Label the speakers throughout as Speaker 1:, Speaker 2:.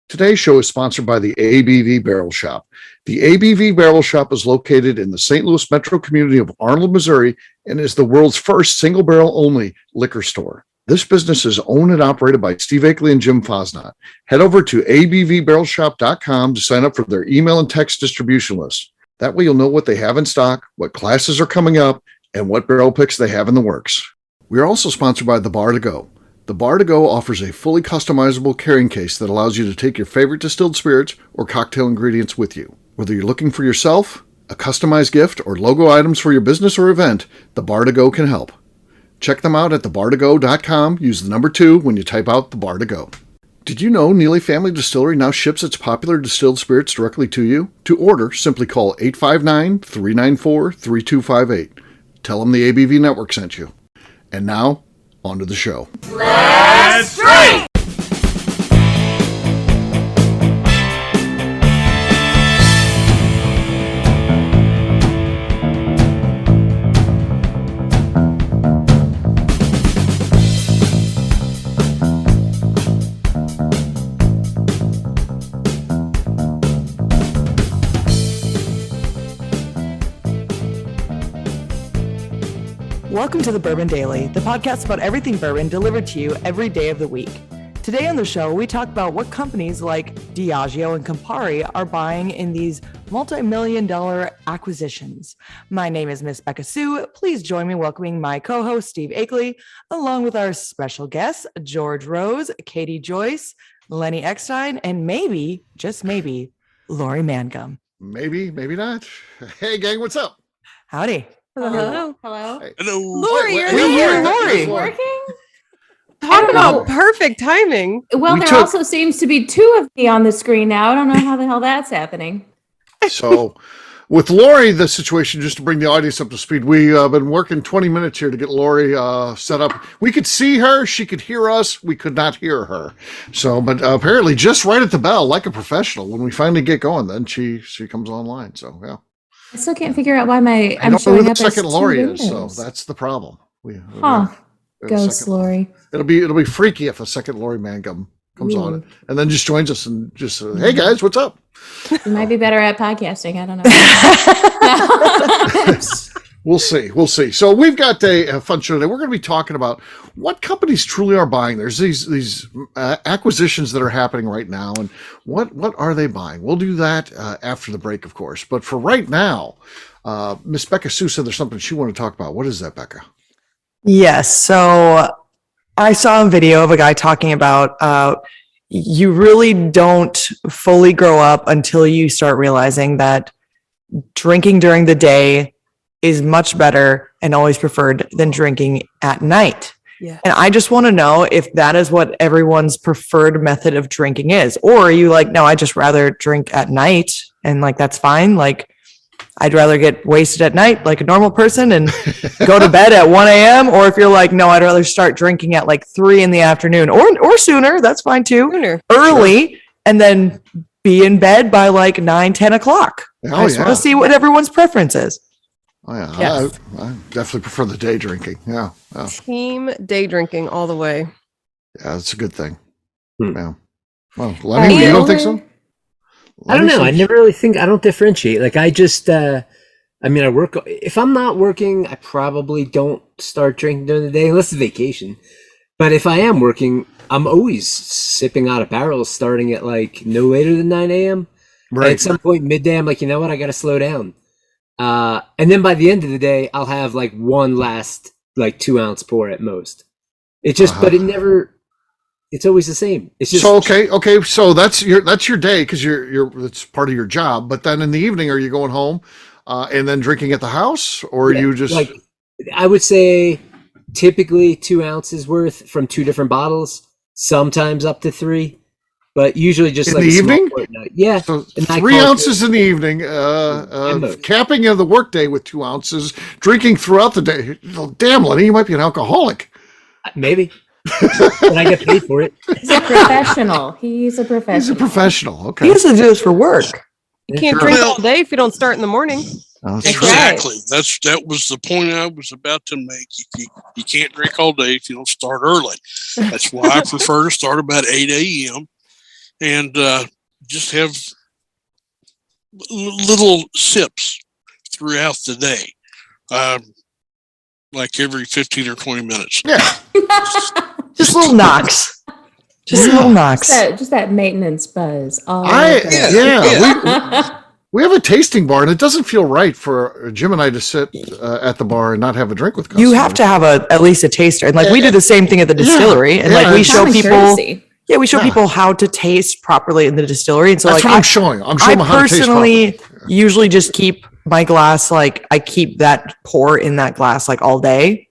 Speaker 1: Today's show is sponsored by the ABV Barrel Shop. The ABV Barrel Shop is located in the St. Louis metro community of Arnold, Missouri, and is the world's first single barrel only liquor store. This business is owned and operated by Steve Akeley and Jim Fosnot. Head over to abvbarrelshop.com to sign up for their email and text distribution list. That way you'll know what they have in stock, what classes are coming up, and what barrel picks they have in the works. We are also sponsored by The Bar to Go. The Bar to Go offers a fully customizable carrying case that allows you to take your favorite distilled spirits or cocktail ingredients with you. Whether you're looking for yourself, a customized gift, or logo items for your business or event, The Bar to Go can help. Check them out at thebar2go.com. Use the number 2 when you type out The Bar to Go. Did you know Neely Family Distillery now ships its popular distilled spirits directly to you? To order, simply call 859-394-3258. Tell them the ABV Network sent you. And now, on to the show.
Speaker 2: Let's drink!
Speaker 3: Welcome to the Bourbon Daily, the podcast about everything bourbon delivered to you every day of the week. Today on the show, we talk about what companies like Diageo and Campari are buying in these multi-million-dollar acquisitions. My name is Miss Beka Sue. Please join me welcoming my co-host, Steve Akeley, along with our special guests, George Rose, Katie Joyce, Lenny Eckstein, and maybe, just maybe, Lori Mangum.
Speaker 1: Maybe, maybe not. Hey, gang, what's up?
Speaker 3: Howdy.
Speaker 4: Hello. Hello.
Speaker 1: Hey.
Speaker 5: Hello.
Speaker 4: Lori, you're
Speaker 3: here.
Speaker 4: Lori.
Speaker 3: Lori.
Speaker 4: Working?
Speaker 5: Talk about perfect timing.
Speaker 4: Well, there also seems to be 2 of me on the screen now. I don't know how the hell that's happening.
Speaker 1: So, with Lori, the situation, just to bring the audience up to speed, we've been working 20 minutes here to get Lori set up. We could see her. She could hear us. We could not hear her. So, but apparently just right at the bell, like a professional, when we finally get going, then she comes online. So, yeah.
Speaker 4: I still can't figure out why I'm
Speaker 1: I don't know
Speaker 4: showing
Speaker 1: who
Speaker 4: up
Speaker 1: the second
Speaker 4: as
Speaker 1: Lori
Speaker 4: 2
Speaker 1: is, so
Speaker 4: windows.
Speaker 1: that's the problem.
Speaker 4: Ghost Lori.
Speaker 1: It'll be freaky if a second Lori Mangum comes on it and then just joins us and just hey guys, what's up?
Speaker 4: You might be better at podcasting. I don't know.
Speaker 1: We'll see. So we've got a fun show today. We're going to be talking about what companies truly are buying. There's these acquisitions that are happening right now, and what are they buying? We'll do that after the break, of course. But for right now, Miss Beka Sue said there's something she wanted to talk about. What is that, Beka?
Speaker 3: Yes. So I saw a video of a guy talking about you really don't fully grow up until you start realizing that drinking during the day is much better and always preferred than drinking at night. Yeah. And I just want to know if that is what everyone's preferred method of drinking is. Or are you like, no, I just rather drink at night and like, that's fine. Like I'd rather get wasted at night like a normal person and go to bed at 1 a.m. Or if you're like, no, I'd rather start drinking at like 3 in the afternoon or sooner. That's fine too.
Speaker 5: Sooner.
Speaker 3: Early. Sure. And then be in bed by like 9, 10 o'clock. I just want to see what everyone's preference is.
Speaker 1: Oh, yeah.
Speaker 3: Yes.
Speaker 1: I definitely prefer the day drinking. Yeah.
Speaker 5: Team day drinking all the way.
Speaker 1: Yeah, that's a good thing. Yeah. Well, Lenny, you don't think so?
Speaker 6: I don't know. I never really think, I don't differentiate. Like I just, I work, if I'm not working, I probably don't start drinking during the day unless it's vacation. But if I am working, I'm always sipping out of barrels starting at like no later than 9 a.m. Right. And at some point midday, I'm like, you know what? I got to slow down. And then by the end of the day, I'll have like one last like 2-ounce pour at most. It just, but it never, it's always the same. It's just
Speaker 1: so okay. So that's your day because it's part of your job. But then in the evening, are you going home and then drinking at the house, or you just
Speaker 6: like? I would say typically 2 ounces worth from 2 different bottles, sometimes up to 3. But usually just
Speaker 1: in
Speaker 6: like
Speaker 1: the evening?
Speaker 6: Yeah.
Speaker 1: So 3 ounces in the evening, capping of the workday with 2 ounces, drinking throughout the day. Damn, Lenny, you might be an alcoholic.
Speaker 6: Maybe. But I get paid for it.
Speaker 4: He's a professional. He's a professional.
Speaker 1: Okay.
Speaker 3: He has to do this for work.
Speaker 5: You can't drink all day if you don't start in the morning.
Speaker 2: Exactly. That was the point I was about to make. You can't drink all day if you don't start early. That's why I prefer to start about 8 a.m. and just have little sips throughout the day, like every 15 or 20 minutes.
Speaker 1: Yeah.
Speaker 3: Just little knocks. Just little knocks.
Speaker 4: Just that maintenance buzz. Oh,
Speaker 1: We have a tasting bar, and it doesn't feel right for Jim and I to sit at the bar and not have a drink with customers.
Speaker 3: You have to have at least a taster. And like we do the same thing at the distillery. And like we show people
Speaker 4: courtesy.
Speaker 3: Yeah, we show people how to taste properly in the distillery. And so
Speaker 1: That's
Speaker 3: like
Speaker 1: what I'm showing. I'm showing
Speaker 3: I
Speaker 1: them how to taste
Speaker 3: personally
Speaker 1: properly.
Speaker 3: usually just keep my glass, like I keep that pour in that glass like all day.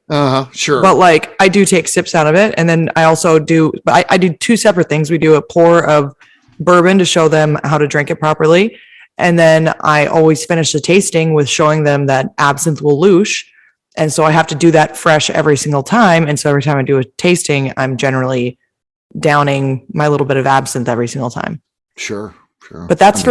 Speaker 1: Sure.
Speaker 3: But like I do take sips out of it. And then I also do, but I do two separate things. We do a pour of bourbon to show them how to drink it properly. And then I always finish the tasting with showing them that absinthe will loosh. And so I have to do that fresh every single time. And so every time I do a tasting, I'm generally downing my little bit of absinthe every single time.
Speaker 1: Sure.
Speaker 3: But that's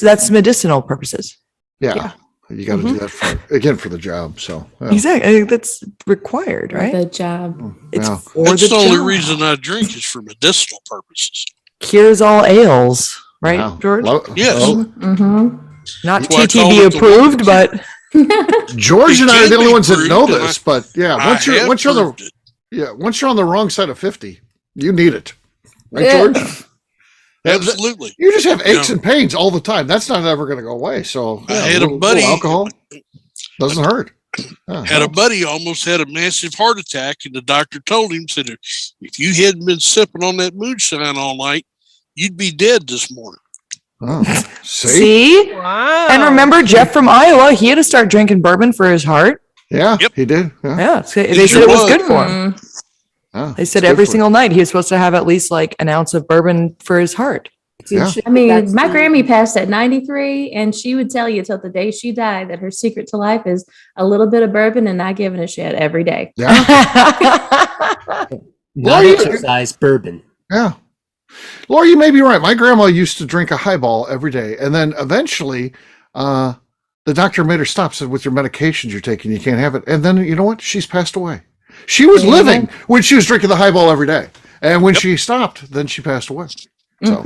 Speaker 3: that's medicinal purposes.
Speaker 1: Yeah. You got to do that for the job. So
Speaker 3: Exactly. I think that's required, right?
Speaker 4: The job.
Speaker 3: It's
Speaker 1: Yeah.
Speaker 3: for
Speaker 2: That's the
Speaker 3: the
Speaker 2: only
Speaker 3: job.
Speaker 2: reason I drink is for medicinal purposes.
Speaker 3: Cures all ails, right,
Speaker 1: Wow.
Speaker 3: George?
Speaker 2: Yes.
Speaker 4: Mm-hmm.
Speaker 3: Not
Speaker 2: That's why I call
Speaker 3: TTB
Speaker 2: it the
Speaker 3: approved,
Speaker 2: wonder.
Speaker 3: but
Speaker 1: George and I are
Speaker 2: can
Speaker 1: the only
Speaker 2: be
Speaker 1: ones that
Speaker 2: proved,
Speaker 1: know
Speaker 2: and
Speaker 1: this, but yeah,
Speaker 2: I
Speaker 1: once you're
Speaker 2: have
Speaker 1: on
Speaker 2: proved it.
Speaker 1: once you're on the wrong side of 50, you need it. Right,
Speaker 4: Yeah.
Speaker 1: George?
Speaker 2: Absolutely.
Speaker 1: You just have aches
Speaker 2: Yeah.
Speaker 1: and pains all the time. That's not ever going to go away. So
Speaker 2: I had a buddy-
Speaker 1: alcohol doesn't hurt. Yeah.
Speaker 2: Had a buddy almost had a massive heart attack, and the doctor told him, said, if you hadn't been sipping on that moonshine all night, you'd be dead this morning.
Speaker 1: Oh, see?
Speaker 3: see?
Speaker 5: Wow.
Speaker 3: And remember Jeff from Iowa, he had to start drinking bourbon for his heart.
Speaker 1: Yeah,
Speaker 2: Yep.
Speaker 1: he did. Yeah.
Speaker 3: Yeah. So they
Speaker 2: He
Speaker 3: said it was
Speaker 2: was.
Speaker 3: good for him.
Speaker 1: Yeah,
Speaker 3: They said
Speaker 1: it's good
Speaker 3: every
Speaker 1: for
Speaker 3: single night he was supposed to have at least like an ounce of bourbon for his heart.
Speaker 1: Yeah.
Speaker 4: I mean, my Grammy passed at 93, and she would tell you till the day she died that her secret to life is a little bit of bourbon and not giving a shit every day.
Speaker 1: Yeah.
Speaker 6: Not
Speaker 1: Well,
Speaker 6: exercise, bourbon.
Speaker 1: Yeah. Laura, you may be right. My grandma used to drink a highball every day. And then eventually, the doctor made her stop, said, with your medications you're taking, you can't have it. And then, you know what? She's passed away. She was living when she was drinking the highball every day. And when she stopped, then she passed away. So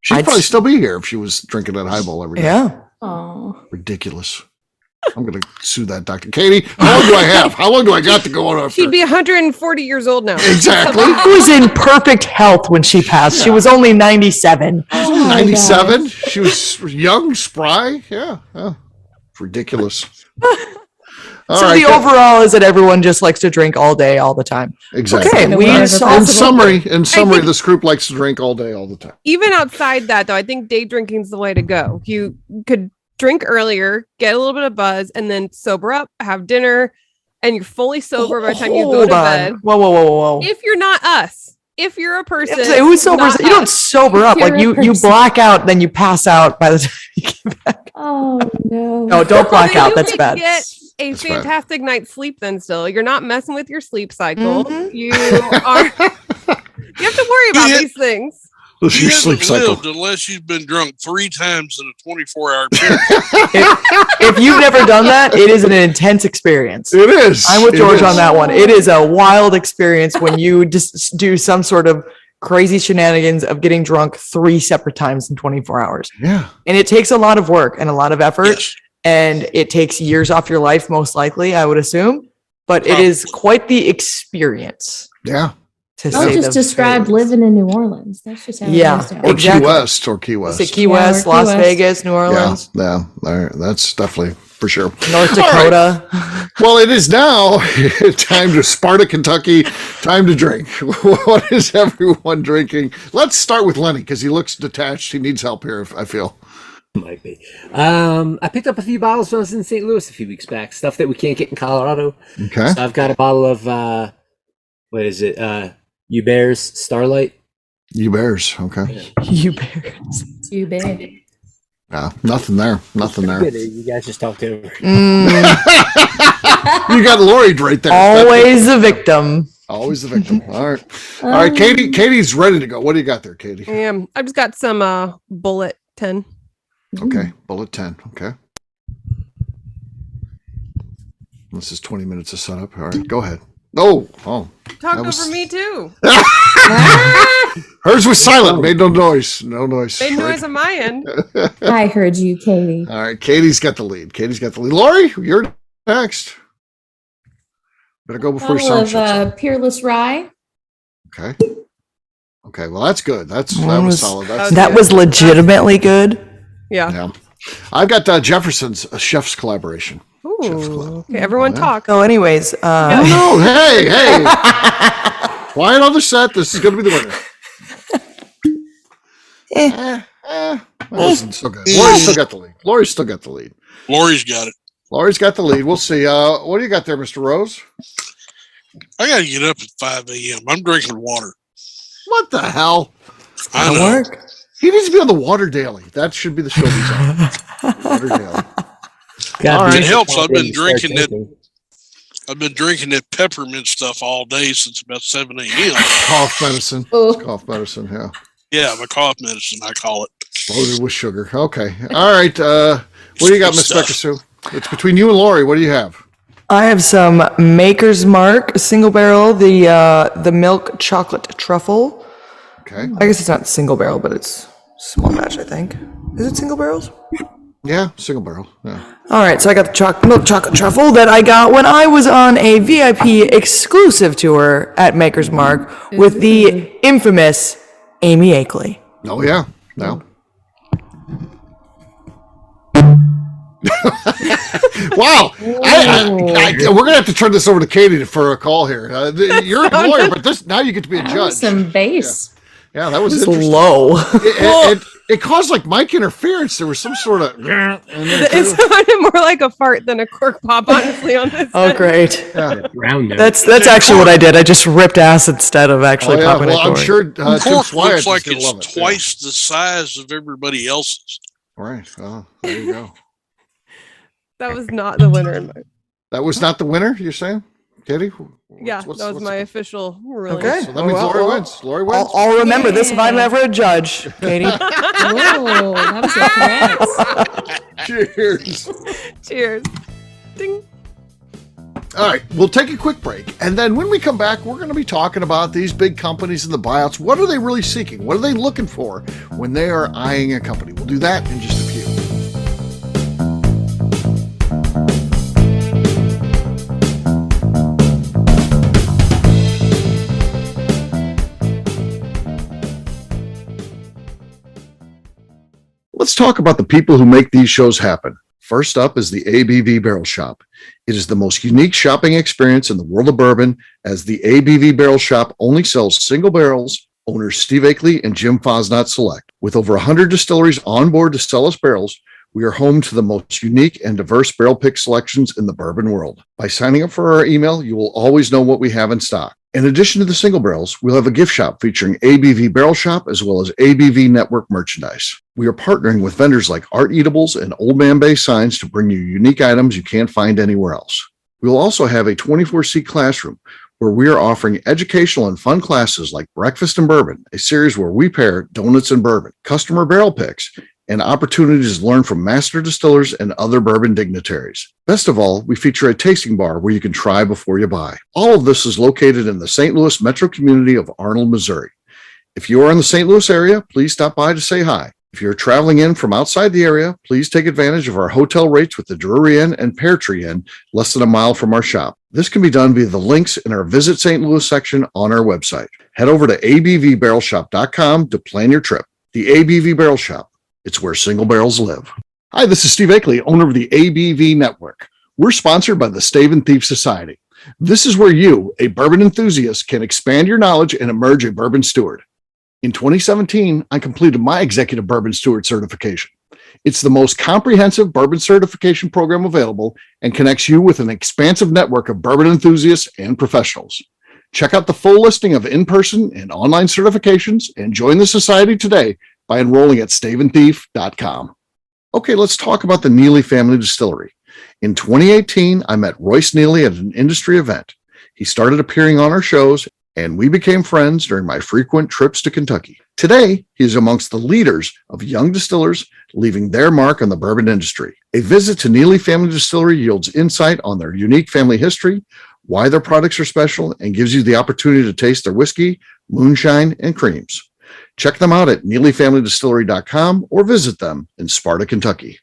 Speaker 1: she'd probably still be here if she was drinking that highball every day.
Speaker 3: Yeah.
Speaker 4: Oh,
Speaker 1: Ridiculous. I'm going to sue that doctor. Katie, how long do I have? How long do I got to go on after?
Speaker 5: She'd be 140 years old now.
Speaker 1: Exactly.
Speaker 3: She was in perfect health when she passed. She was only 97.
Speaker 4: Oh my
Speaker 1: 97. She was young, spry. Yeah. It's ridiculous. All
Speaker 3: So
Speaker 1: right,
Speaker 3: the
Speaker 1: good.
Speaker 3: overall is that everyone just likes to drink all day, all the time.
Speaker 1: Exactly.
Speaker 3: Okay, we
Speaker 4: Whatever
Speaker 3: solved
Speaker 1: In summary, this group likes to drink all day, all the time.
Speaker 5: Even outside that, though, I think day drinking's the way to go. You could drink earlier, get a little bit of buzz, and then sober up, have dinner, and you're fully sober by the time you go to bed.
Speaker 3: Whoa.
Speaker 5: If you're not us, if you're a person,
Speaker 3: Who's sober?
Speaker 5: not
Speaker 3: You don't
Speaker 5: us.
Speaker 3: sober up.
Speaker 4: You're
Speaker 3: Like
Speaker 4: a
Speaker 3: you
Speaker 4: person.
Speaker 3: black out, then you pass out by the time you get back.
Speaker 4: Oh no.
Speaker 3: No, don't black
Speaker 5: Then
Speaker 3: out.
Speaker 5: you
Speaker 3: That's
Speaker 5: could
Speaker 3: bad.
Speaker 5: Get a
Speaker 1: That's bad.
Speaker 5: fantastic night's sleep. Then still, you're not messing with your sleep cycle.
Speaker 3: Mhm.
Speaker 5: You are. You have to worry about
Speaker 2: Yeah.
Speaker 5: these things.
Speaker 1: This is
Speaker 2: You
Speaker 1: your sleep
Speaker 2: haven't
Speaker 1: cycle.
Speaker 2: lived unless you've been drunk 3 times in a 24-hour period.
Speaker 3: If you've never done that, it is an intense experience.
Speaker 1: It is.
Speaker 3: I'm with
Speaker 1: It
Speaker 3: George
Speaker 1: is.
Speaker 3: on that one. It is a wild experience when you just do some sort of crazy shenanigans of getting drunk 3 separate times in 24 hours.
Speaker 1: Yeah.
Speaker 3: And it takes a lot of work and a lot of effort.
Speaker 2: Yes.
Speaker 3: And it takes years off your life, most likely, I would assume. But it is quite the experience.
Speaker 1: Yeah.
Speaker 3: To
Speaker 4: Y'all
Speaker 3: say
Speaker 4: just
Speaker 3: the
Speaker 4: described
Speaker 3: phrase.
Speaker 4: living in New Orleans. That's just how
Speaker 3: Yeah.
Speaker 4: it is down
Speaker 1: Or
Speaker 4: there.
Speaker 3: Exactly.
Speaker 1: Key West. Or Key West.
Speaker 3: Is it Key
Speaker 4: Yeah,
Speaker 3: West,
Speaker 4: or Key
Speaker 3: Las
Speaker 4: West.
Speaker 3: Vegas, New Orleans,
Speaker 1: That's definitely for sure.
Speaker 3: North
Speaker 1: All right.
Speaker 3: Dakota?
Speaker 1: Well, it is now time to Sparta, Kentucky. Time to drink. What is everyone drinking? Let's start with Lenny because he looks detached. He needs help here, I feel.
Speaker 6: Might be. I picked up a few bottles when I was in St. Louis a few weeks back. Stuff that we can't get in Colorado.
Speaker 1: Okay.
Speaker 6: So I've got a bottle of what is it? Hubert's Starlight.
Speaker 1: You Bears. Okay.
Speaker 3: You bears.
Speaker 4: Too bad.
Speaker 1: Yeah, nothing there. Nothing there.
Speaker 6: Good, you guys just talked over.
Speaker 3: Mm,
Speaker 1: You got Lori right there.
Speaker 3: always a victim.
Speaker 1: Always the victim. All right. All right, Katie. Katie's ready to go. What do you got there, Katie?
Speaker 5: I've just got some Bullet 10.
Speaker 1: Okay. Bullet 10. Okay. This is 20 minutes of setup. All right. Go ahead. Oh.
Speaker 5: Talk
Speaker 1: That was-
Speaker 5: over me too.
Speaker 1: Hers was silent. Made no noise. No noise.
Speaker 5: Made noise on my end.
Speaker 4: I heard you, Katie.
Speaker 1: All right. Katie's got the lead. Lori, you're next. Better go before your
Speaker 4: Bottle
Speaker 1: son shuts up.
Speaker 4: of Peerless Rye.
Speaker 1: Okay. Okay. Well, that's good. That
Speaker 3: That
Speaker 1: was
Speaker 3: was-
Speaker 1: solid.
Speaker 3: That was legitimately good.
Speaker 5: Yeah.
Speaker 1: Yeah. I've got Jefferson's chef's collaboration. Chef's Club.
Speaker 5: Ooh. Okay, everyone
Speaker 1: yeah.
Speaker 5: talk.
Speaker 3: So, anyways,
Speaker 1: Oh, hey. Quiet on the set. This is going to be the winner. That wasn't so good. Lori's still got the lead.
Speaker 2: Lori's got it.
Speaker 1: Lori's got the lead. We'll see. What do you got there, Mr. Rose?
Speaker 2: I got to get up at 5 a.m. I'm drinking water.
Speaker 1: What the hell?
Speaker 2: I know.
Speaker 3: work.
Speaker 1: He needs to be on the Water Daily. That should be the show he's on. Water Daily.
Speaker 6: God,
Speaker 1: All right.
Speaker 2: It helps. I've been
Speaker 6: Start
Speaker 2: drinking that.
Speaker 6: thinking.
Speaker 2: I've been drinking that peppermint stuff all day since about 7 a.m.
Speaker 1: Cough medicine.
Speaker 4: Oh.
Speaker 1: It's cough medicine, yeah.
Speaker 2: Yeah, my cough medicine, I call it.
Speaker 1: Loaded with sugar. Okay. All right. What do you got, Miss
Speaker 2: Stuff.
Speaker 1: Beka Sue? It's between you and Lori. What do you have?
Speaker 3: I have some Maker's Mark single barrel, the milk chocolate truffle.
Speaker 1: Okay.
Speaker 3: I guess it's not single barrel, but it's small batch, I think. Is it single barrels?
Speaker 1: Yeah, single barrel. Yeah.
Speaker 3: All right, so I got the milk chocolate truffle that I got when I was on a VIP exclusive tour at Maker's Mark with the infamous Amy Akeley.
Speaker 1: Oh, yeah. No. Wow. We're going to have to turn this over to Katie for a call here. You're a lawyer, but now you get to be a
Speaker 4: That
Speaker 1: judge.
Speaker 4: was some bass.
Speaker 1: Yeah, that was
Speaker 3: It's
Speaker 1: interesting.
Speaker 3: low.
Speaker 1: It caused like mic interference. There was some sort of.
Speaker 5: It sounded more like a fart than a cork pop, honestly, on this.
Speaker 3: Oh,
Speaker 5: end.
Speaker 3: great.
Speaker 6: Round note.
Speaker 3: That's actually what I did. I just ripped ass instead of actually popping
Speaker 1: well,
Speaker 3: a
Speaker 1: I'm
Speaker 3: cork.
Speaker 1: sure Tim
Speaker 2: Cork
Speaker 1: Swyatt
Speaker 2: looks like
Speaker 1: is gonna love
Speaker 2: it's
Speaker 1: it. Yeah.
Speaker 2: twice the size of everybody else's.
Speaker 1: Right. Oh, there you go.
Speaker 5: That was not the winner in my.
Speaker 1: That was not the winner, you're saying? Katie?
Speaker 5: Yeah, that was my official ruling.
Speaker 3: Okay.
Speaker 1: So that means Lori wins. Lori wins.
Speaker 3: I'll remember this if I'm ever a judge, Katie.
Speaker 4: Whoa, that was a threat.
Speaker 1: Cheers.
Speaker 5: Cheers. Ding.
Speaker 1: All right, we'll take a quick break. And then when we come back, we're going to be talking about these big companies and the buyouts. What are they really seeking? What are they looking for when they are eyeing a company? We'll do that in just a few. Let's talk about the people who make these shows happen. First up is the ABV Barrel Shop. It is the most unique shopping experience in the world of bourbon, as the ABV Barrel Shop only sells single barrels. Owners Steve Akeley and Jim Fosnot select. With over 100 distilleries on board to sell us barrels, we are home to the most unique and diverse barrel pick selections in the bourbon world. By signing up for our email, you will always know what we have in stock. In addition to the single barrels, we'll have a gift shop featuring ABV Barrel Shop as well as ABV Network merchandise. We are partnering with vendors like Art Eatables and Old Man Bay Signs to bring you unique items you can't find anywhere else. We will also have a 24-seat classroom where we are offering educational and fun classes like Breakfast and Bourbon, a series where we pair donuts and bourbon, customer barrel picks, and opportunities to learn from master distillers and other bourbon dignitaries. Best of all, we feature a tasting bar where you can try before you buy. All of this is located in the St. Louis metro community of Arnold, Missouri. If you are in the St. Louis area, please stop by to say hi. If you're traveling in from outside the area, please take advantage of our hotel rates with the Drury Inn and Pear Tree Inn, less than a mile from our shop. This can be done via the links in our Visit St. Louis section on our website. Head over to abvbarrelshop.com to plan your trip. The ABV Barrel Shop. It's where single barrels live. Hi, this is Steve Akeley, owner of the ABV Network. We're sponsored by the Stave and Thief Society. This is where you, a bourbon enthusiast, can expand your knowledge and emerge a bourbon steward. In 2017, I completed my Executive Bourbon Steward certification. It's the most comprehensive bourbon certification program available and connects you with an expansive network of bourbon enthusiasts and professionals. Check out the full listing of in-person and online certifications and join the society today by enrolling at staveandthief.com. Okay, let's talk about the Neely Family Distillery. In 2018, I met Royce Neely at an industry event. He started appearing on our shows, and we became friends during my frequent trips to Kentucky. Today, he is amongst the leaders of young distillers leaving their mark on the bourbon industry. A visit to Neely Family Distillery yields insight on their unique family history, why their products are special, and gives you the opportunity to taste their whiskey, moonshine, and creams. Check them out at NeelyFamilyDistillery.com or visit them in Sparta, Kentucky.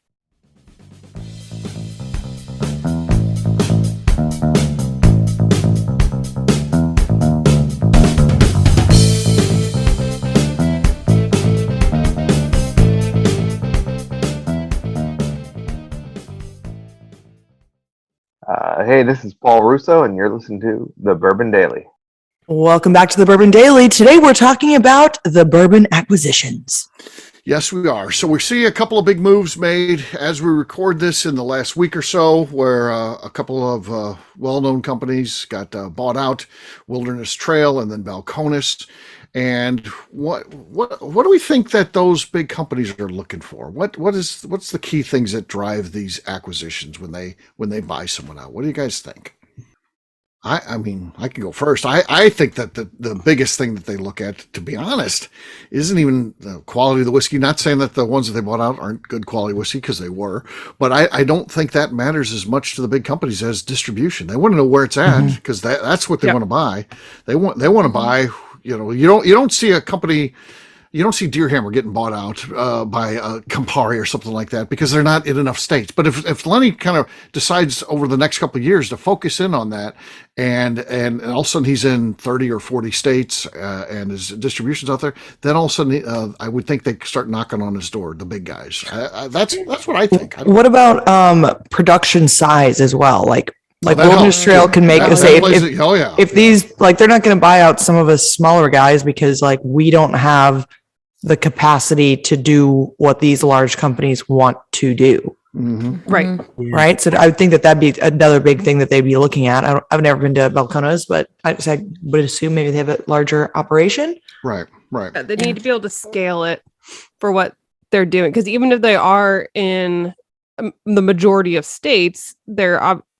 Speaker 7: Hey, this is Paul Russo, and you're listening to the Bourbon Daily.
Speaker 3: Welcome back to the Bourbon Daily. Today we're talking about the bourbon acquisitions.
Speaker 1: Yes, we are. So we see a couple of big moves made as we record this in the last week or so, where a couple of well-known companies got bought out, Wilderness Trail and then Balcones. And what do we think that those big companies are looking for? What's the key things that drive these acquisitions when they buy someone out? What do you guys think? I mean, I can go first. I think that the biggest thing that they look at, to be honest, isn't even the quality of the whiskey. Not saying that the ones that they bought out aren't good quality whiskey, because they were, but I don't think that matters as much to the big companies as distribution. They want to know where it's at, because that's what they want to buy. They want to buy. You know, you don't see a company, you don't see Deer Hammer getting bought out by Campari or something like that, because they're not in enough states. But if Lenny kind of decides over the next couple of years to focus in on that, and all of a sudden he's in 30 or 40 states and his distribution's out there, then all of a sudden I would think they start knocking on his door, the big guys. That's what I think.
Speaker 3: What about production size as well? Like Wilderness Trail can make us say if these, like, they're not going to buy out some of us smaller guys because, like, we don't have the capacity to do what these large companies want to do. Right. So I would think that'd be another big thing that they'd be looking at. I've never been to Balcones, but I would assume maybe they have a larger operation.
Speaker 1: Right.
Speaker 5: They need to be able to scale it for what they're doing, because even if they are in the majority of states,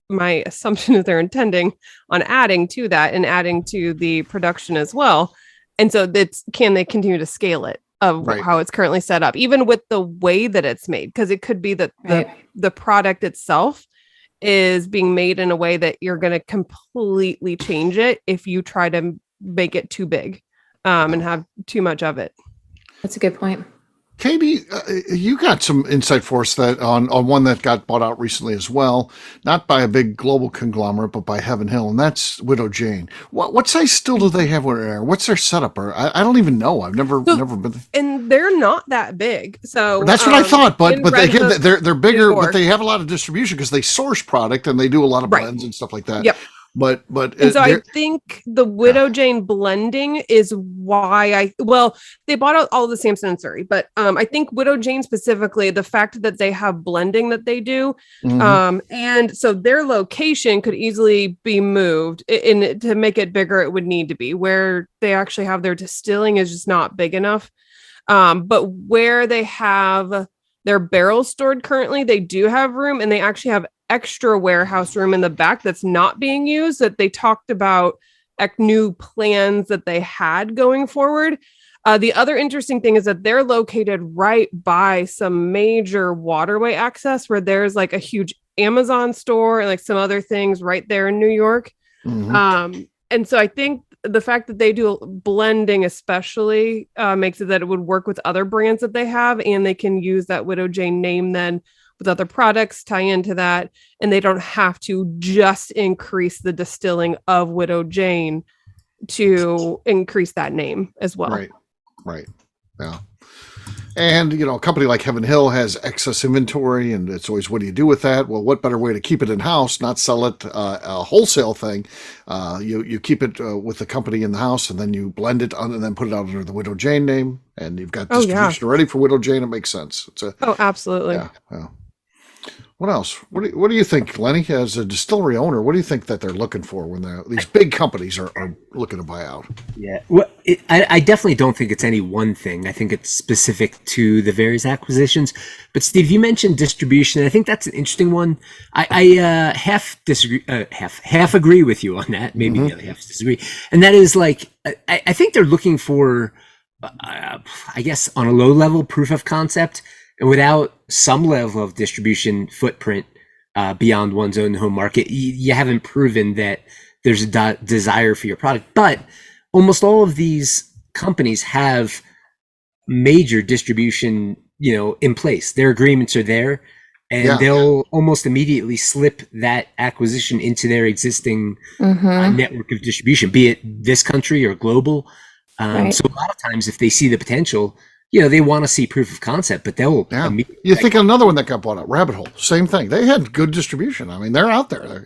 Speaker 5: my assumption is they're intending on adding to that and adding to the production as well. And so can they continue to scale it of how it's currently set up, even with the way that it's made? Because it could be that the product itself is being made in a way that you're going to completely change it if you try to make it too big and have too much of it.
Speaker 4: That's a good point.
Speaker 1: Katie, you got some insight for us that on one that got bought out recently as well, not by a big global conglomerate, but by Heaven Hill, and that's Widow Jane. What size still do they have there? What's their setup? Or I don't even know. I've never been.
Speaker 5: And they're not that big, so
Speaker 1: that's what I thought. But they're bigger,
Speaker 5: before.
Speaker 1: but they have a lot of distribution because they source product and they do a lot of blends and stuff like that.
Speaker 5: Yep.
Speaker 1: But
Speaker 5: so I think the Widow Jane blending is why they bought out all of the Samson and Surrey, but I think Widow Jane specifically, the fact that they have blending that they do, and so their location could easily be moved to make it bigger. It would need to be where they actually have their distilling is just not big enough. But where they have their barrels stored currently, they do have room, and they actually have extra warehouse room in the back that's not being used, that they talked about new plans that they had going forward. The other interesting thing is that they're located right by some major waterway access where there's like a huge Amazon store and like some other things right there in New York. And so I think the fact that they do blending especially makes it that it would work with other brands that they have, and they can use that Widow Jane name then with other products, tie into that, and they don't have to just increase the distilling of Widow Jane to increase that name as well.
Speaker 1: Right. Yeah. And, a company like Heaven Hill has excess inventory, and it's always, what do you do with that? Well, what better way to keep it in-house, not sell it a wholesale thing? You keep it with the company in the house, and then you blend it and then put it out under the Widow Jane name, and you've got distribution ready for Widow Jane. It makes sense.
Speaker 5: Absolutely.
Speaker 1: Yeah. What else? What do you think, Lenny, as a distillery owner? What do you think that they're looking for when these big companies are looking to buy out?
Speaker 6: Yeah, well, I definitely don't think it's any one thing. I think it's specific to the various acquisitions. But Steve, you mentioned distribution. I think that's an interesting one. I half disagree, half agree with you on that. Maybe the other half disagree. And that is like, I think they're looking for, I guess, on a low level proof of concept. And without some level of distribution footprint beyond one's own home market, you haven't proven that there's a desire for your product. But almost all of these companies have major distribution, in place. Their agreements are there, and they'll almost immediately slip that acquisition into their existing network of distribution, be it this country or global.
Speaker 4: Right.
Speaker 6: So a lot of times, if they see the potential, they want to see proof of concept, but they'll.
Speaker 1: You think of another one that got bought out, Rabbit Hole, same thing. They had good distribution. I mean, they're out there,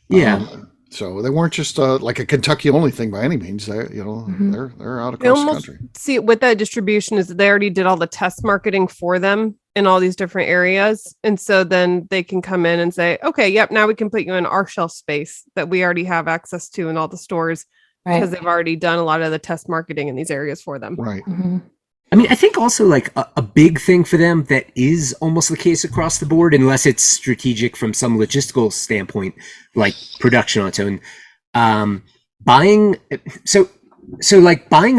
Speaker 5: Yeah.
Speaker 1: So they weren't just like a Kentucky only thing by any means. They, they're out across the country.
Speaker 5: See, with that distribution is that they already did all the test marketing for them in all these different areas. And so then they can come in and say, okay, yep, now we can put you in our shelf space that we already have access to in all the stores because they've already done a lot of the test marketing in these areas for them.
Speaker 1: Right.
Speaker 6: I mean, I think also like a big thing for them that is almost the case across the board, unless it's strategic from some logistical standpoint, like production on its own. Buying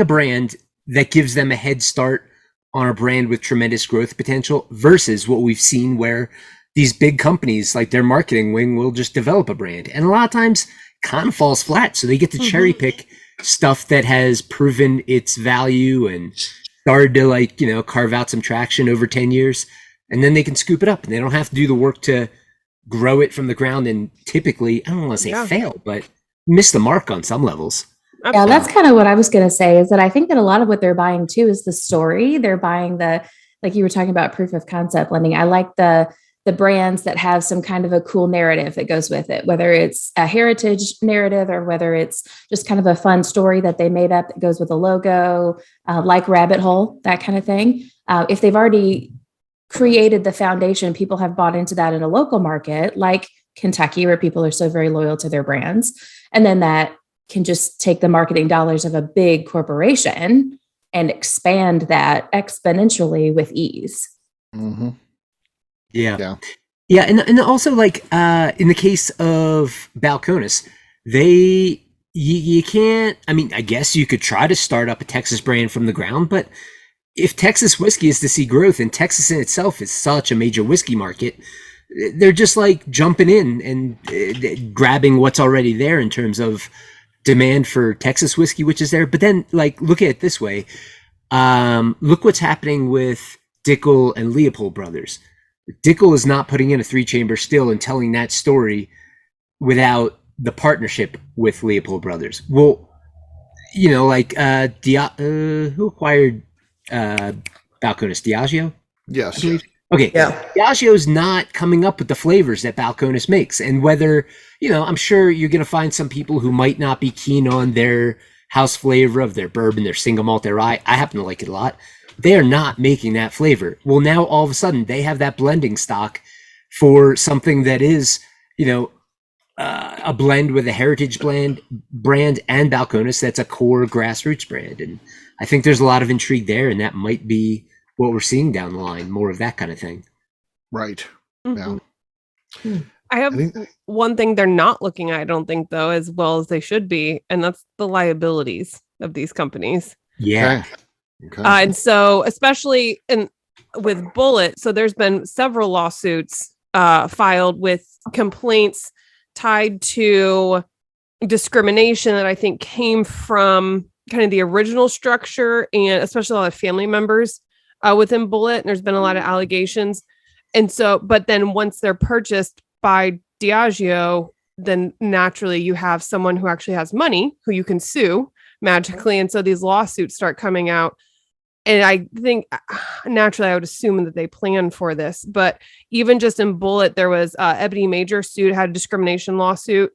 Speaker 6: a brand that gives them a head start on a brand with tremendous growth potential versus what we've seen where these big companies, like their marketing wing, will just develop a brand. And a lot of times kind of falls flat. So they get to cherry pick stuff that has proven its value and started to carve out some traction over 10 years, and then they can scoop it up and they don't have to do the work to grow it from the ground and typically, I don't want to say fail, but miss the mark on some levels.
Speaker 4: Yeah, that's kind of what I was going to say, is that I think that a lot of what they're buying too is the story. They're buying like you were talking about proof of concept lending. I like the brands that have some kind of a cool narrative that goes with it, whether it's a heritage narrative or whether it's just kind of a fun story that they made up that goes with a logo, like Rabbit Hole, that kind of thing. If they've already created the foundation, people have bought into that in a local market like Kentucky, where people are so very loyal to their brands. And then that can just take the marketing dollars of a big corporation and expand that exponentially with ease.
Speaker 1: Mm-hmm.
Speaker 6: Yeah. And also like in the case of Balcones, you can't, I mean, I guess you could try to start up a Texas brand from the ground, but if Texas whiskey is to see growth, and Texas in itself is such a major whiskey market, they're just like jumping in and grabbing what's already there in terms of demand for Texas whiskey, which is there. But then like, look at it this way. Look what's happening with Dickel and Leopold brothers. Dickel is not putting in a 3-chamber still and telling that story without the partnership with Leopold brothers. Well, like who acquired Balcones? Diageo?
Speaker 1: Yes.
Speaker 6: Okay. Yeah. Diageo's not coming up with the flavors that Balcones makes. And whether, I'm sure you're going to find some people who might not be keen on their house flavor of their bourbon, their single malt, their rye. I happen to like it a lot. They're not making that flavor. Well, now all of a sudden they have that blending stock for something that is, a blend with a heritage brand and Balcones that's a core grassroots brand. And I think there's a lot of intrigue there, and that might be what we're seeing down the line, more of that kind of thing.
Speaker 1: Right.
Speaker 5: Mm-hmm.
Speaker 1: Yeah.
Speaker 5: I have one thing they're not looking at, I don't think, though, as well as they should be, and that's the liabilities of these companies.
Speaker 6: Yeah.
Speaker 1: Okay.
Speaker 5: And so, especially with Bulleit, so there's been several lawsuits filed with complaints tied to discrimination that I think came from kind of the original structure, and especially a lot of family members within Bulleit. And there's been a lot of allegations. And so, but then once they're purchased by Diageo, then naturally you have someone who actually has money who you can sue magically. And so these lawsuits start coming out. And I think naturally I would assume that they planned for this, but even just in Bulleit, there was Ebony Major had a discrimination lawsuit.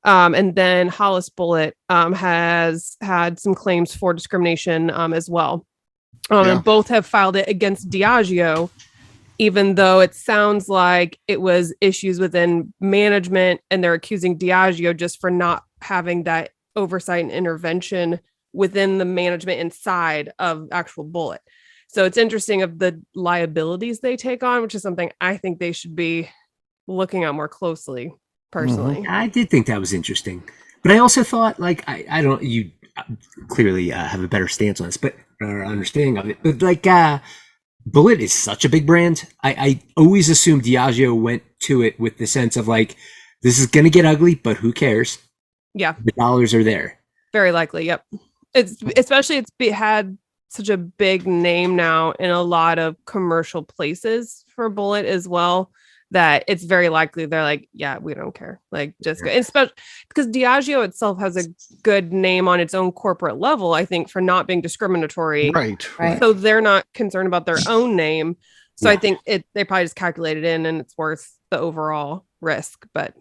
Speaker 5: And then Hollis Bulleit has had some claims for discrimination as well. And both have filed it against Diageo, even though it sounds like it was issues within management, and they're accusing Diageo just for not having that oversight and intervention within the management inside of actual Bulleit. So it's interesting of the liabilities they take on, which is something I think they should be looking at more closely, personally.
Speaker 6: Mm-hmm. I did think that was interesting, but I also thought, like, I don't, you clearly have a better stance on this, but or understanding of it, but like, Bulleit is such a big brand. I always assumed Diageo went to it with the sense of like, this is going to get ugly, but who cares?
Speaker 5: Yeah.
Speaker 6: The dollars are there.
Speaker 5: Very likely. Yep. Had such a big name now in a lot of commercial places for Bullet as well, that it's very likely they're like, yeah, we don't care. Like, just go. Especially because Diageo itself has a good name on its own corporate level, I think, for not being discriminatory.
Speaker 1: Right.
Speaker 5: So they're not concerned about their own name. So I think they probably just calculated in and it's worth the overall risk. But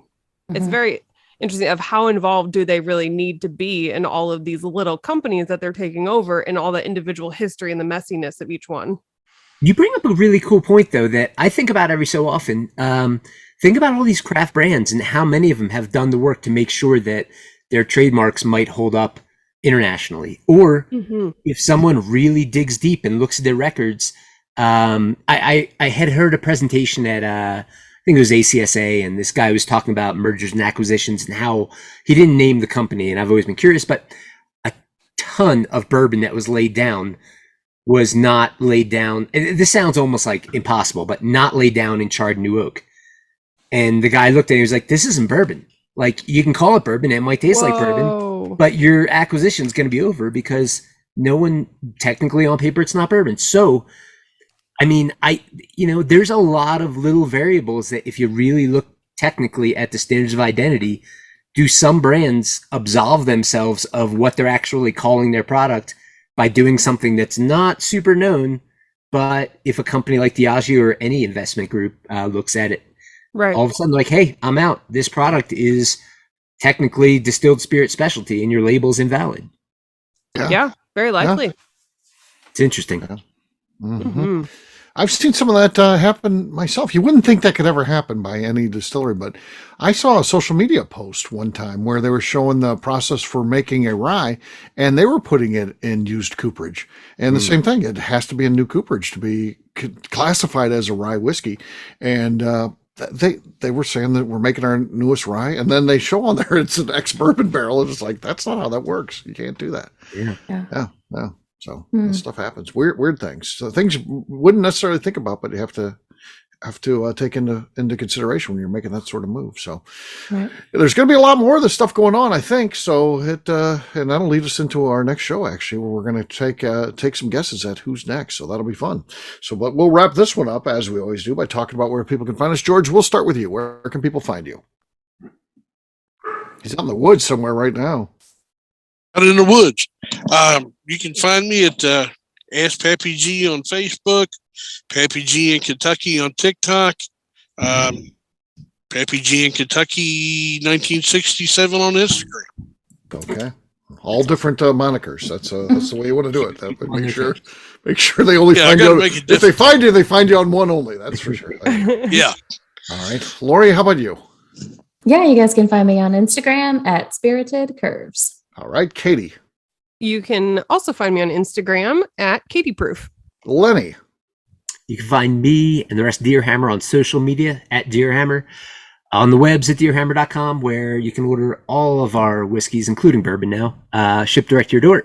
Speaker 5: it's very interesting of how involved do they really need to be in all of these little companies that they're taking over and all the individual history and the messiness of each one.
Speaker 6: You bring up a really cool point, though, that I think about every so often. Think about all these craft brands and how many of them have done the work to make sure that their trademarks might hold up internationally. Or if someone really digs deep and looks at their records, I had heard a presentation at I think it was ACSA, and this guy was talking about mergers and acquisitions and how he didn't name the company. And I've always been curious, but a ton of bourbon that was laid down was not laid down. And this sounds almost like impossible, but not laid down in charred new oak. And the guy looked at it, he was like, this isn't bourbon. Like, you can call it bourbon, it might taste like bourbon, but your acquisition is going to be over because no one, technically on paper, it's not bourbon. So, I mean, there's a lot of little variables that if you really look technically at the standards of identity, do some brands absolve themselves of what they're actually calling their product by doing something that's not super known? But if a company like Diageo or any investment group looks at it, all of a sudden, like, hey, I'm out. This product is technically distilled spirit specialty and your label's invalid.
Speaker 5: Yeah, very likely.
Speaker 1: Yeah.
Speaker 6: It's interesting.
Speaker 1: Yeah. I've seen some of that happen myself. You wouldn't think that could ever happen by any distillery, but I saw a social media post one time where they were showing the process for making a rye, and they were putting it in used cooperage. And the same thing, it has to be in new cooperage to be classified as a rye whiskey. And they were saying that we're making our newest rye, and then they show on there it's an ex-bourbon barrel, and it's like, that's not how that works. You can't do that. Yeah. So that stuff happens. Weird things. So things you wouldn't necessarily think about, but you have to take into consideration when you're making that sort of move. So there's going to be a lot more of this stuff going on, I think. So and that'll lead us into our next show, actually, where we're going to take some guesses at who's next. So that'll be fun. So, but we'll wrap this one up as we always do by talking about where people can find us. George, we'll start with you. Where can people find you? He's out in the woods somewhere right now.
Speaker 2: Out in the woods. You can find me at Ask Pappy G on Facebook, Pappy G in Kentucky on TikTok, Pappy G in Kentucky 1967 on Instagram.
Speaker 1: Okay, all different monikers. That's the way you want to do it. That would make sure they only find you. If they find you on one only. That's for sure.
Speaker 2: Yeah.
Speaker 1: All right, Lori, how about you?
Speaker 4: Yeah, you guys can find me on Instagram at Spirited Curves.
Speaker 1: All right, Katie.
Speaker 5: You can also find me on Instagram at KatieProof.
Speaker 1: Lenny.
Speaker 6: You can find me and the rest of Deerhammer on social media at Deerhammer. On the webs at deerhammer.com, where you can order all of our whiskeys, including bourbon now, shipped direct to your door.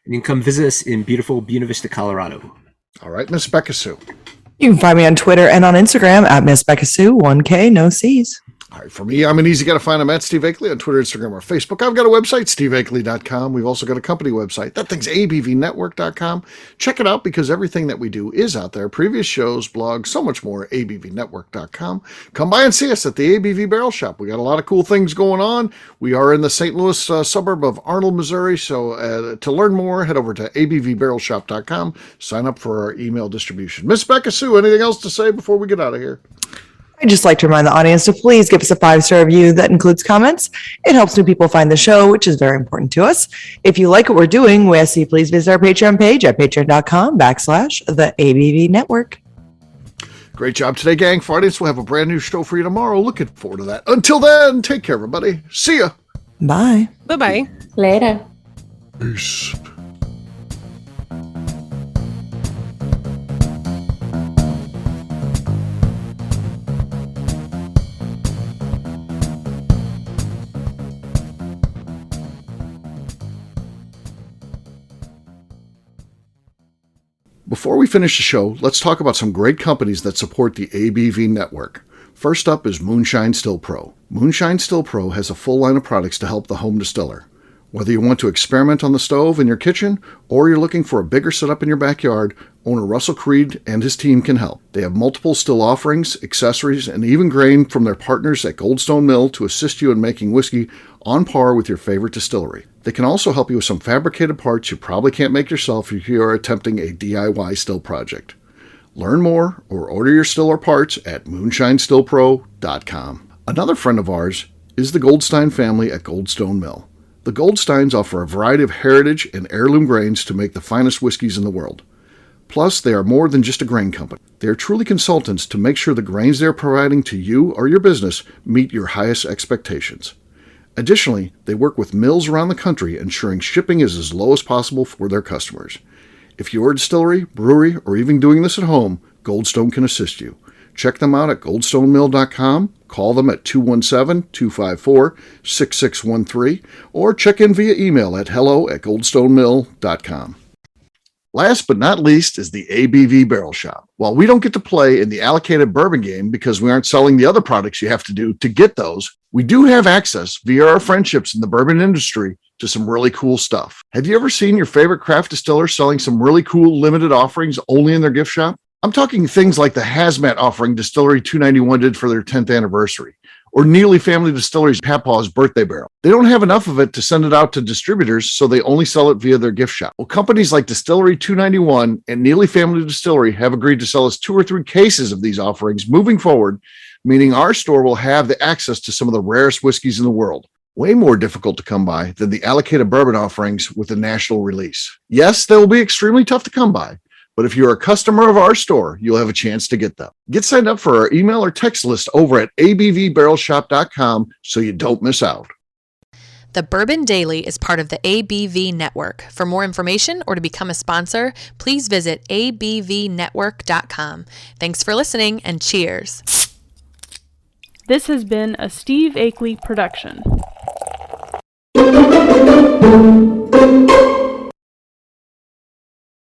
Speaker 6: And you can come visit us in beautiful Buena Vista, Colorado.
Speaker 1: All right, Miss Beka Sue.
Speaker 3: You can find me on Twitter and on Instagram at Miss Beka Sue, 1K, no C's.
Speaker 1: All right, for me, I'm an easy guy to find. I'm at Steve Akeley on Twitter, Instagram, or Facebook. I've got a website, steveakeley.com. We've also got a company website. That thing's abvnetwork.com. Check it out because everything that we do is out there. Previous shows, blogs, so much more, abvnetwork.com. Come by and see us at the ABV Barrel Shop. We got a lot of cool things going on. We are in the St. Louis suburb of Arnold, Missouri. So to learn more, head over to abvbarrelshop.com. Sign up for our email distribution. Miss Beka Sue, anything else to say before we get out of here?
Speaker 3: I'd just like to remind the audience to please give us a 5-star review that includes comments. It helps new people find the show, which is very important to us. If you like what we're doing, we ask you please visit our Patreon page at patreon.com/the ABV Network.
Speaker 1: Great job today, gang. Fridays, we'll have a brand new show for you tomorrow. Looking forward to that. Until then, take care, everybody. See ya.
Speaker 3: Bye.
Speaker 5: Bye-bye.
Speaker 4: Later.
Speaker 1: Peace. Before we finish the show, let's talk about some great companies that support the ABV network. First up is Moonshine Still Pro. Moonshine Still Pro has a full line of products to help the home distiller. Whether you want to experiment on the stove in your kitchen or you're looking for a bigger setup in your backyard, owner Russell Creed and his team can help. They have multiple still offerings, accessories, and even grain from their partners at Goldstone Mill to assist you in making whiskey on par with your favorite distillery. They can also help you with some fabricated parts you probably can't make yourself if you are attempting a DIY still project. Learn more or order your still or parts at moonshinestillpro.com. Another friend of ours is the Goldstein family at Goldstone Mill. The Goldsteins offer a variety of heritage and heirloom grains to make the finest whiskeys in the world. Plus, they are more than just a grain company. They are truly consultants to make sure the grains they are providing to you or your business meet your highest expectations. Additionally, they work with mills around the country, ensuring shipping is as low as possible for their customers. If you're a distillery, brewery, or even doing this at home, Goldstone can assist you. Check them out at goldstonemill.com, call them at 217-254-6613, or check in via email at hello@goldstonemill.com. Last but not least is the ABV Barrel Shop. While we don't get to play in the allocated bourbon game because we aren't selling the other products you have to do to get those, we do have access via our friendships in the bourbon industry to some really cool stuff. Have you ever seen your favorite craft distiller selling some really cool limited offerings only in their gift shop? I'm talking things like the hazmat offering Distillery 291 did for their 10th anniversary, or Neely Family Distillery's Papaw's birthday barrel. They don't have enough of it to send it out to distributors, so they only sell it via their gift shop. Well, companies like Distillery 291 and Neely Family Distillery have agreed to sell us 2 or 3 cases of these offerings moving forward, meaning our store will have the access to some of the rarest whiskeys in the world. Way more difficult to come by than the allocated bourbon offerings with a national release. Yes, they will be extremely tough to come by, but if you're a customer of our store, you'll have a chance to get them. Get signed up for our email or text list over at abvbarrelshop.com so you don't miss out.
Speaker 8: The Bourbon Daily is part of the ABV Network. For more information or to become a sponsor, please visit abvnetwork.com. Thanks for listening and cheers.
Speaker 9: This has been a Steve Akeley production.